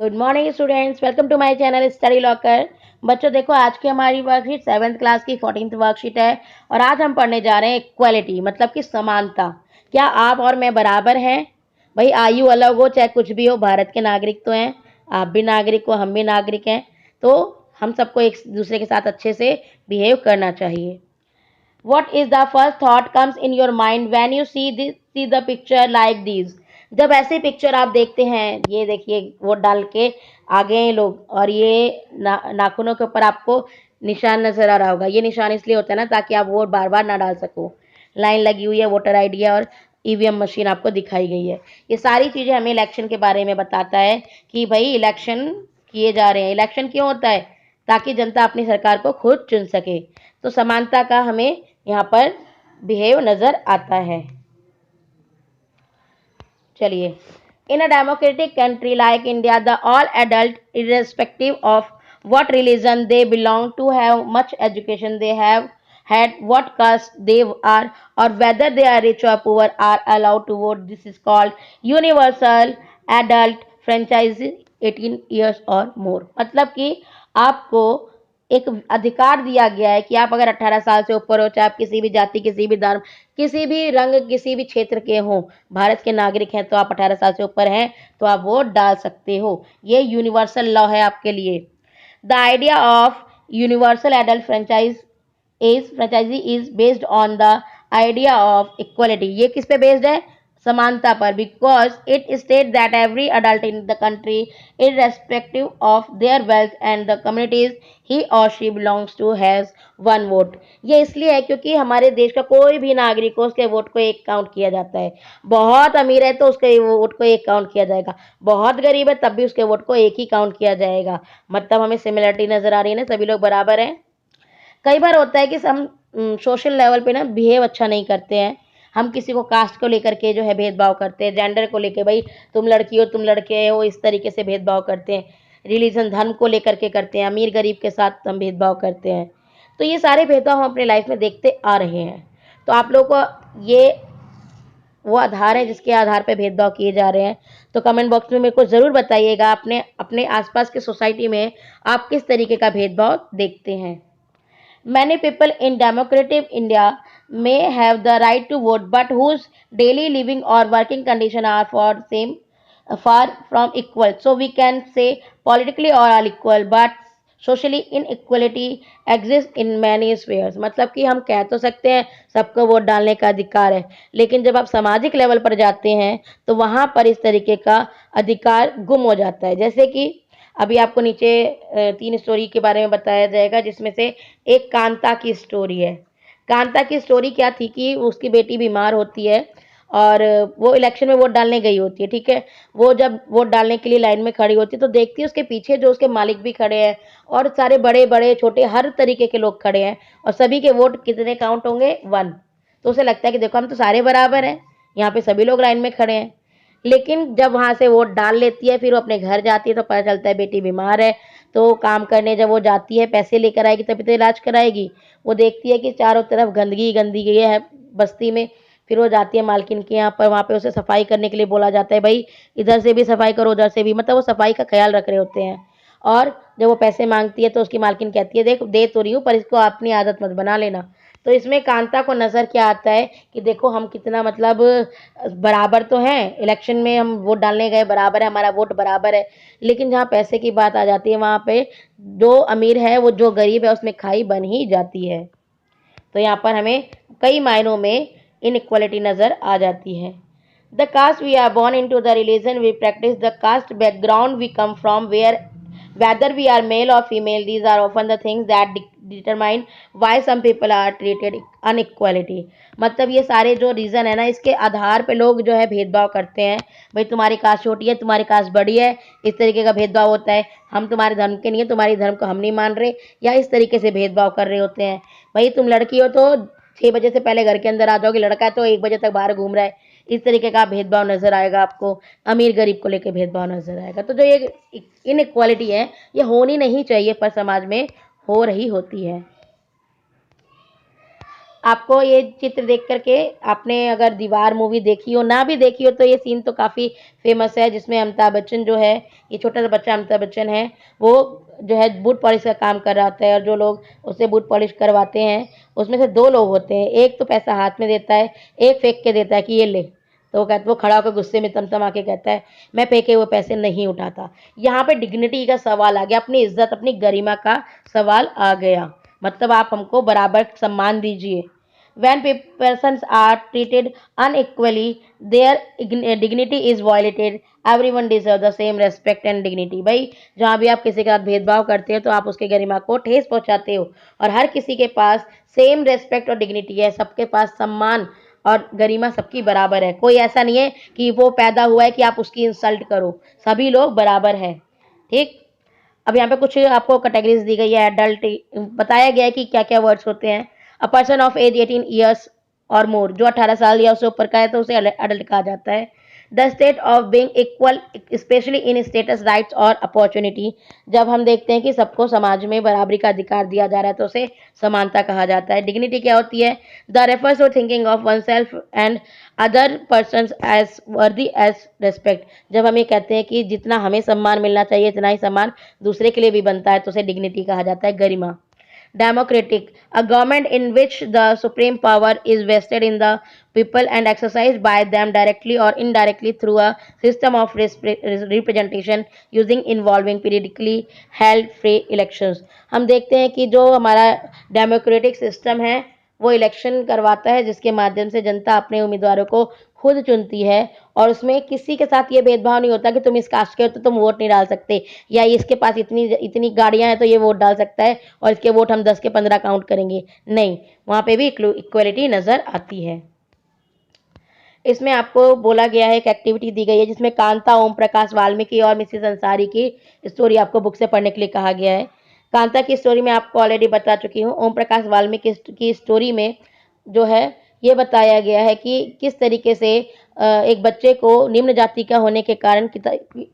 Good morning students, welcome to my channel study locker. बच्चों देखो, आज की हमारी वर्कशीट 7th क्लास की 14th वर्कशीट है और आज हम पढ़ने जा रहे हैं इक्वालिटी मतलब कि समानता। क्या आप और मैं बराबर हैं? भाई आयु अलग हो चाहे कुछ भी हो, भारत के नागरिक तो हैं, आप भी नागरिक हो, हम भी नागरिक हैं, तो हम सबको एक दूसरे के साथ अच्छे से बिहेव करना चाहिए। What is the first thought comes in your mind when you see the picture like these? जब ऐसे पिक्चर आप देखते हैं, ये देखिए वोट डाल के आ गए हैं लोग और ये नाखूनों के ऊपर आपको निशान नजर आ रहा होगा। ये निशान इसलिए होता है ना ताकि आप वोट बार बार ना डाल सको। लाइन लगी हुई है, वोटर आईडी और ईवीएम मशीन आपको दिखाई गई है। ये सारी चीजें हमें इलेक्शन के बारे में बताता है कि भाई इलेक्शन किए जा रहे हैं। इलेक्शन क्यों होता है? ताकि जनता अपनी सरकार को खुद चुन सके। तो समानता का हमें यहाँ पर बिहेव नजर आता है। चलिए, in a democratic country like India the all adult irrespective of what religion they belong to have much education they have had what caste they are or whether they are rich or poor are allowed to vote. This is called universal adult franchise 18 years or more। मतलब कि आपको एक अधिकार दिया गया है कि आप अगर 18 साल से ऊपर हो, चाहे आप किसी भी जाति, किसी भी धर्म, किसी भी रंग, किसी भी क्षेत्र के हों, भारत के नागरिक हैं, तो आप 18 साल से ऊपर हैं तो आप वोट डाल सकते हो। ये यूनिवर्सल लॉ है आपके लिए। The idea of universal adult franchise is based on the idea of equality. ये किस पे बेस्ड है? समानता पर। Because it state that every adult in the country irrespective of their wealth and the communities he or she belongs to has one vote। ये इसलिए है क्योंकि हमारे देश का कोई भी नागरिक हो, उसके वोट को एक काउंट किया जाता है। बहुत अमीर है तो उसके वोट को एक काउंट किया जाएगा, बहुत गरीब है तब भी उसके वोट को एक ही काउंट किया जाएगा। मतलब हमें सिमिलरिटी नजर आ रही है ना, सभी लोग बराबर हैं। कई बार होता है कि हम सोशल लेवल पे ना बिहेव अच्छा नहीं करते हैं। हम किसी को कास्ट को लेकर के जो है भेदभाव करते हैं, जेंडर को लेकर, भाई तुम लड़की हो तुम लड़के हो, इस तरीके से भेदभाव करते हैं। रिलीजन धर्म को लेकर के करते हैं, अमीर गरीब के साथ हम भेदभाव करते हैं। तो ये सारे भेदभाव हम अपने लाइफ में देखते आ रहे हैं। तो आप लोगों को ये वो आधार है जिसके आधार पर भेदभाव किए जा रहे हैं। तो कमेंट बॉक्स में मेरे को ज़रूर बताइएगा अपने अपने आसपास के सोसाइटी में आप किस तरीके का भेदभाव देखते हैं। Many people in democratic India may have the right to vote, but whose daily living or working condition are far from equal. So we can say politically all are equal, but socially inequality exists in many spheres। मतलब कि हम कह तो सकते हैं सबको vote डालने का अधिकार है, लेकिन जब आप सामाजिक लेवल पर जाते हैं तो वहां पर इस तरीके का अधिकार गुम हो जाता है। जैसे कि अभी आपको नीचे 3 स्टोरी के बारे में बताया जाएगा, जिसमें से एक कांता की स्टोरी है। कांता की स्टोरी क्या थी कि उसकी बेटी बीमार होती है और वो इलेक्शन में वोट डालने गई होती है। ठीक है, वो जब वोट डालने के लिए लाइन में खड़ी होती है तो देखती है उसके पीछे जो उसके मालिक भी खड़े हैं और सारे बड़े बड़े छोटे हर तरीके के लोग खड़े हैं और सभी के वोट कितने काउंट होंगे? 1। तो उसे लगता है कि देखो हम तो सारे बराबर हैं, यहाँ पे सभी लोग लाइन में खड़े हैं। लेकिन जब वहां से वोट डाल लेती है, फिर वो अपने घर जाती है तो पता चलता है बेटी बीमार है। तो काम करने जब वो जाती है, पैसे लेकर आएगी तभी तो इलाज कराएगी। वो देखती है कि चारों तरफ गंदगी गंदगी है बस्ती में। फिर वो जाती है मालकिन के यहाँ पर, वहाँ पे उसे सफाई करने के लिए बोला जाता है, भाई इधर से भी सफाई करो उधर से भी। मतलब वो सफाई का ख्याल रख रहे होते हैं। और जब वो पैसे मांगती है तो उसकी मालकिन कहती है देख दे तो रही हूँ पर इसको अपनी आदत मत बना लेना। तो इसमें कांता को नजर क्या आता है कि देखो हम कितना मतलब बराबर तो हैं, इलेक्शन में हम वोट डालने गए बराबर है, हमारा वोट बराबर है। लेकिन जहाँ पैसे की बात आ जाती है वहां पे जो अमीर है वो जो गरीब है उसमें खाई बन ही जाती है। तो यहाँ पर हमें कई मायनों में इनइक्वालिटी नजर आ जाती है। The caste we are born into the religion we practice, the caste background we come from, whether we are male or female, these are often the things that determine why some people are treated unequality। मतलब ये सारे जो reason है ना, इसके आधार पे लोग जो है भेदभाव करते हैं। भाई तुम्हारी कास्ट छोटी है, तुम्हारी कास्ट बड़ी है, इस तरीके का भेदभाव होता है। हम तुम्हारे धर्म के नहीं है, तुम्हारी धर्म को हम नहीं मान रहे, या इस तरीके से भेदभाव कर रहे होते हैं। भाई तुम लड़की हो तो 6 बजे से पहले घर के अंदर आ जाओगे, लड़का है तो 1 बजे तक बाहर घूम रहा है। इस तरीके का भेदभाव नजर आएगा आपको। अमीर गरीब को लेकर भेदभाव नजर आएगा। तो जो ये इनइक्वालिटी है ये होनी नहीं चाहिए पर समाज में हो रही होती है। आपको ये चित्र देख करके, आपने अगर दीवार मूवी देखी हो, ना भी देखी हो, तो ये सीन तो काफ़ी फेमस है, जिसमें अमिताभ बच्चन जो है, ये छोटा सा बच्चा अमिताभ बच्चन है, वो जो है बूट पॉलिश का काम कर रहा होता है, और जो लोग उससे बूट पॉलिश करवाते हैं उसमें से दो लोग होते हैं, एक तो पैसा हाथ में देता है, एक फेंक के देता है कि ये ले। तो वो खड़ा होकर गुस्से में तमतमा के कहता है, मैं फेंके हुए पैसे नहीं उठाता। यहाँ पे डिग्निटी का सवाल आ गया, अपनी इज्जत, अपनी गरिमा का सवाल आ गया। मतलब आप हमको बराबर सम्मान दीजिए। When persons are treated unequally, their dignity is violated. Everyone deserves the same respect and dignity. भाई जहाँ भी आप किसी के साथ भेदभाव करते हो तो आप उसके गरिमा को ठेस पहुंचाते हो, और हर किसी के पास सेम रेस्पेक्ट और डिग्निटी है, सबके पास सम्मान और गरिमा सबकी बराबर है। कोई ऐसा नहीं है कि वो पैदा हुआ है कि आप उसकी इंसल्ट करो, सभी लोग बराबर हैं। ठीक। अब यहाँ पे कुछ आपको कैटेगरीज दी गई है। एडल्ट बताया गया है कि क्या क्या वर्ड्स होते हैं। A person of age 18 years और मोर, जो 18 साल या उससे ऊपर का है तो उसे एडल्ट कहा जाता है। The state of being equal specially in status, rights और अपॉर्चुनिटी, जब हम देखते हैं कि सबको समाज में बराबरी का अधिकार दिया जा रहा है तो उसे समानता कहा जाता है। डिग्निटी क्या होती है? The refers to thinking of one self and other person as worthy as respect, जब हम ये कहते हैं कि जितना हमें सम्मान मिलना चाहिए इतना ही सम्मान दूसरे के लिए भी बनता है तो उसे डिग्निटी कहा जाता है, गरिमा। Democratic, a government in which the supreme power is vested in the people and exercised by them directly or indirectly through a system of representation using involving periodically held free elections। हम देखते हैं कि जो हमारा democratic system है वो election करवाता है, जिसके माध्यम से जनता अपने उम्मीदवारों को खुद चुनती है, और उसमें किसी के साथ ये भेदभाव नहीं होता कि तुम इस कास्ट के हो तो तुम वोट नहीं डाल सकते, या इसके पास इतनी इतनी गाड़ियां हैं तो ये वोट डाल सकता है और इसके वोट हम 10 के 15 काउंट करेंगे। नहीं, वहां पे भी इक्वलिटी नजर आती है। इसमें आपको बोला गया है, एक एक्टिविटी दी गई है जिसमें कांता, ओम प्रकाश वाल्मीकि और मिसेस अंसारी की स्टोरी आपको बुक से पढ़ने के लिए कहा गया है। कांता की स्टोरी में आपको ऑलरेडी बता चुकी हूँ। ओम प्रकाश वाल्मीकि की स्टोरी में जो है ये बताया गया है कि किस तरीके से एक बच्चे को निम्न जाति का होने के कारण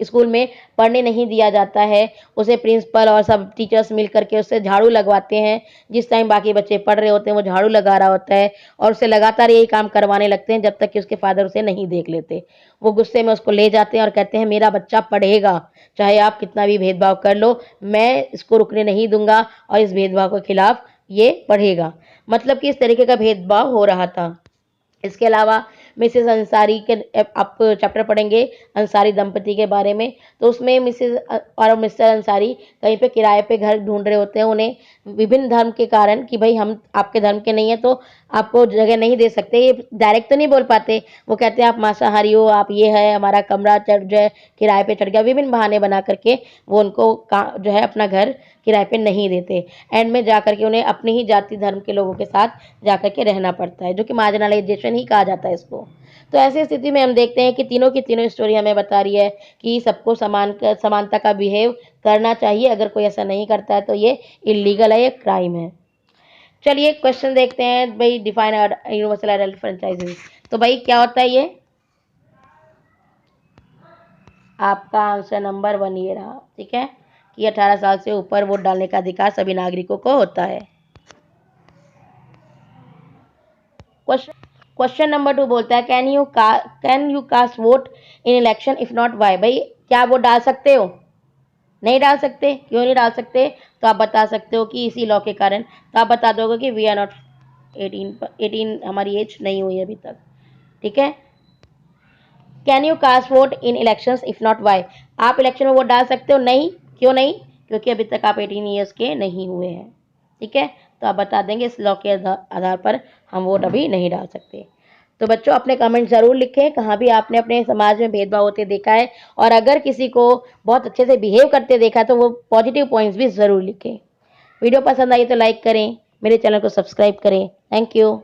स्कूल में पढ़ने नहीं दिया जाता है, उसे प्रिंसिपल और सब टीचर्स मिल करके उससे झाड़ू लगवाते हैं। जिस टाइम बाकी बच्चे पढ़ रहे होते हैं वो झाड़ू लगा रहा होता है, और उसे लगातार यही काम करवाने लगते हैं जब तक कि उसके फादर उसे नहीं देख लेते। वो गुस्से में उसको ले जाते हैं और कहते हैं मेरा बच्चा पढ़ेगा, चाहे आप कितना भी भेदभाव कर लो, मैं इसको रुकने नहीं दूंगा और इस भेदभाव के खिलाफ ये पढ़ेगा। मतलब कि इस तरीके का भेदभाव हो रहा था। इसके अलावा मिसेस अंसारी के आप चैप्टर पढ़ेंगे अंसारी दंपति के बारे में, तो उसमें मिसेस और मिस्टर अंसारी कहीं पे किराए पे घर ढूंढ रहे होते हैं। उन्हें विभिन्न धर्म के कारण कि भाई हम आपके धर्म के नहीं है तो आपको जगह नहीं दे सकते, ये डायरेक्ट तो नहीं बोल पाते। वो कहते हैं आप मांसाहारी हो, आप ये है, हमारा कमरा चढ़ जो है किराए पे चढ़ गया, विभिन्न बहाने बना करके वो उनको जो है अपना घर किराए पे नहीं देते। एंड में जाकर के उन्हें अपनी ही जाति धर्म के लोगों के साथ जाकर के रहना पड़ता है, जो कि मार्जिनलाइजेशन ही कहा जाता है इसको। तो ऐसी स्थिति में हम देखते हैं कि तीनों की तीनों स्टोरी हमें बता रही है कि सबको समानता का बिहेव करना चाहिए। अगर कोई ऐसा नहीं करता है तो ये इलीगल है, ये क्राइम है। चलिए क्वेश्चन देखते हैं भाई, डिफाइन यूनिवर्सल एडल्ट फ्रेंचाइजिंग। तो भाई क्या होता है ये? आपका आंसर नंबर 1 ये रहा। ठीक है कि 18 साल से ऊपर वोट डालने का अधिकार सभी नागरिकों को होता है। क्वेश्चन नंबर 2 बोलता है can you cast vote in election, if not why. भाई क्या वोट डाल सकते हो? नहीं डाल सकते। क्यों नहीं डाल सकते? तो आप बता सकते हो कि इसी लॉ के कारण। तो आप बता दोगे कि वी आर नॉट 18 हमारी एज नहीं हुई अभी तक। ठीक है। Can you cast vote in election, if not why. आप इलेक्शन में वोट डाल सकते हो? नहीं। क्यों नहीं? क्योंकि अभी तक आप 18 ईयर्स के नहीं हुए हैं। ठीक है। तो आप बता देंगे इस लॉ के आधार पर हम वोट अभी नहीं डाल सकते। तो बच्चों अपने कमेंट ज़रूर लिखें, कहाँ भी आपने अपने समाज में भेदभाव होते देखा है, और अगर किसी को बहुत अच्छे से बिहेव करते देखा है तो वो पॉजिटिव पॉइंट्स भी ज़रूर लिखें। वीडियो पसंद आई तो लाइक करें, मेरे चैनल को सब्सक्राइब करें। Thank you.